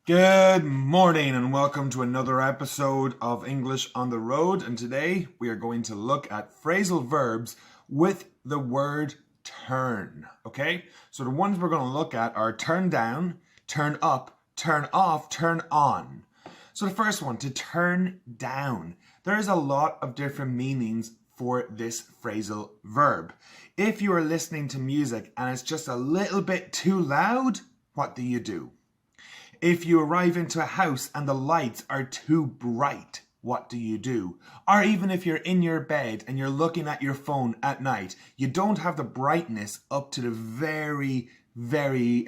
Good morning and welcome to another episode of English on the Road. And today we are going to look at phrasal verbs with the word turn. Okay, so the ones we're going to look at are turn down, turn up, turn off, turn on. So the first one, to turn down. There is a lot of different meanings for this phrasal verb. If you are listening to music and it's just a little bit too loud, what do? If you arrive into a house and the lights are too bright, what do? Or even if you're in your bed and you're looking at your phone at night, you don't have the brightness up to the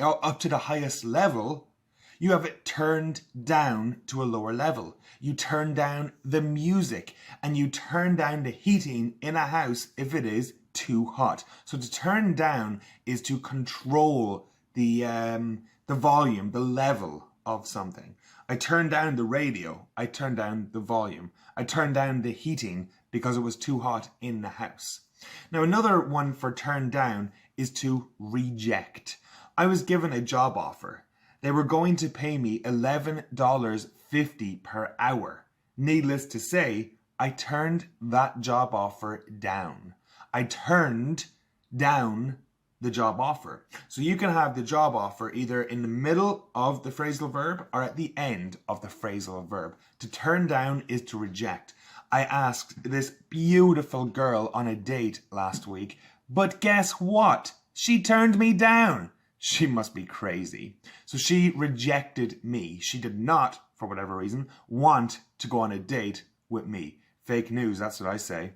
up to the highest level, you have it turned down to a lower level. You turn down the music and you turn down the heating in a house if it is too hot. So to turn down is to control the volume, the level of something. I turned down the radio. I turned down the volume. I turned down the heating because it was too hot in the house. Now, another one for turn down is to reject. I was given a job offer. They were going to pay me $11.50 per hour. Needless to say, I turned that job offer down. I turned down the job offer. So you can have the job offer either in the middle of the phrasal verb or at the end of the phrasal verb. To turn down is to reject. I asked this beautiful girl on a date last week, but guess what? She turned me down. She must be crazy. So she rejected me. She did not, for whatever reason, want to go on a date with me. Fake news, that's what I say.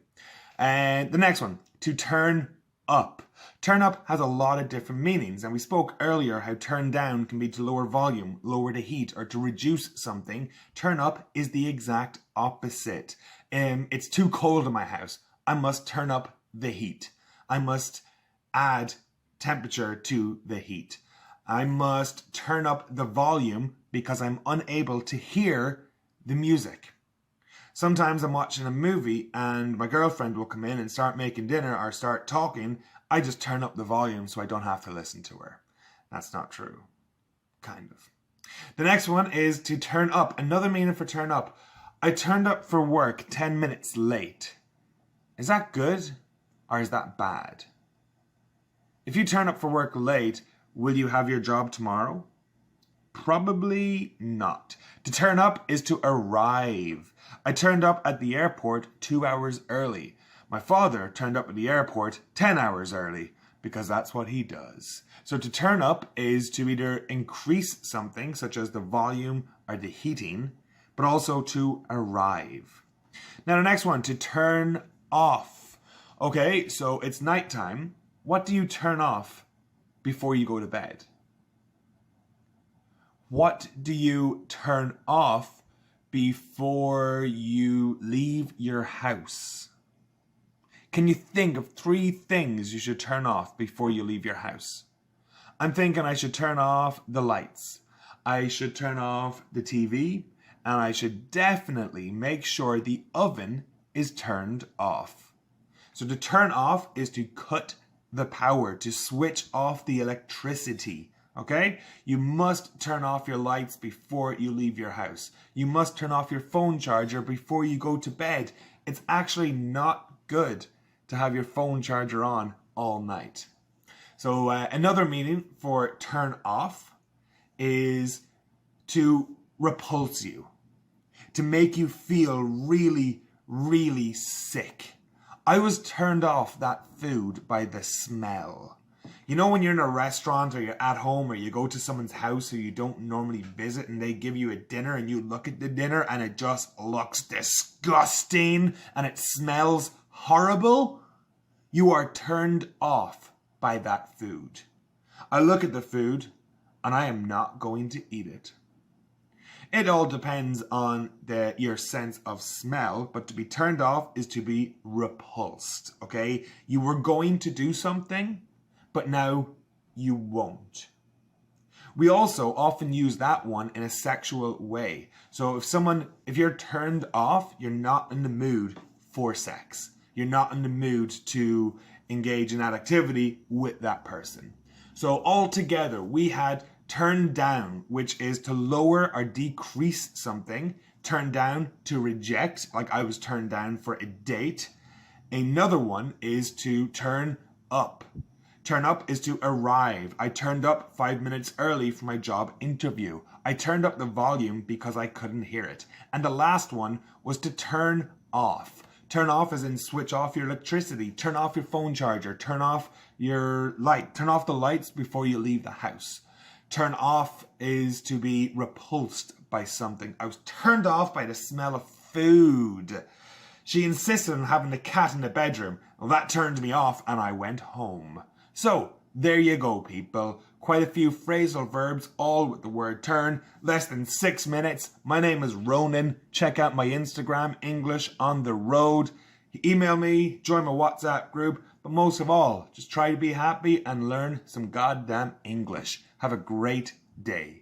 And the next one, to turn up. Turn up has a lot of different meanings, and we spoke earlier how turn down can be to lower volume, lower the heat, or to reduce something. Turn up is the exact opposite. It's too cold in my house. I must turn up the heat. I must add temperature to the heat. I must turn up the volume because I'm unable to hear the music. Sometimes I'm watching a movie and my girlfriend will come in and start making dinner or start talking. I just turn up the volume so I don't have to listen to her. That's not true. Kind of. The next one is to turn up. Another meaning for turn up. I turned up for work 10 minutes late. Is that good or is that bad? If you turn up for work late, will you have your job tomorrow? Probably not. To turn up is to arrive. I turned up at the airport 2 hours early. My father turned up at the airport 10 hours early because that's what he does. So to turn up is to either increase something such as the volume or the heating, but also to arrive. Now the next one, to turn off. Okay, so it's nighttime. What do you turn off before you go to bed? What do you turn off before you leave your house? Can you think of 3 things you should turn off before you leave your house? I'm thinking I should turn off the lights. I should turn off the TV. And I should definitely make sure the oven is turned off. So to turn off is to cut the power, to switch off the electricity. Okay? You must turn off your lights before you leave your house. You must turn off your phone charger before you go to bed. It's actually not good to have your phone charger on all night. So another meaning for turn off is to repulse you, to make you feel really, really sick. I was turned off that food by the smell. You know when you're in a restaurant or you're at home or you go to someone's house who you don't normally visit and they give you a dinner and you look at the dinner and it just looks disgusting and it smells horrible? You are turned off by that food. I look at the food and I am not going to eat it. It all depends on your sense of smell, but to be turned off is to be repulsed, okay? You were going to do something, but now you won't. We also often use that one in a sexual way. So if you're turned off, you're not in the mood for sex. You're not in the mood to engage in that activity with that person. So altogether, we had turn down, which is to lower or decrease something. Turn down, to reject, like I was turned down for a date. Another one is to turn up. Turn up is to arrive. I turned up 5 minutes early for my job interview. I turned up the volume because I couldn't hear it. And the last one was to turn off. Turn off as in switch off your electricity, turn off your phone charger, turn off your light, turn off the lights before you leave the house. Turn off is to be repulsed by something. I was turned off by the smell of food. She insisted on having the cat in the bedroom. Well, that turned me off and I went home. So, there you go, people. Quite a few phrasal verbs, all with the word turn. Less than 6 minutes. My name is Ronan. Check out my Instagram, English on the Road. Email me, join my WhatsApp group. But most of all, just try to be happy and learn some goddamn English. Have a great day.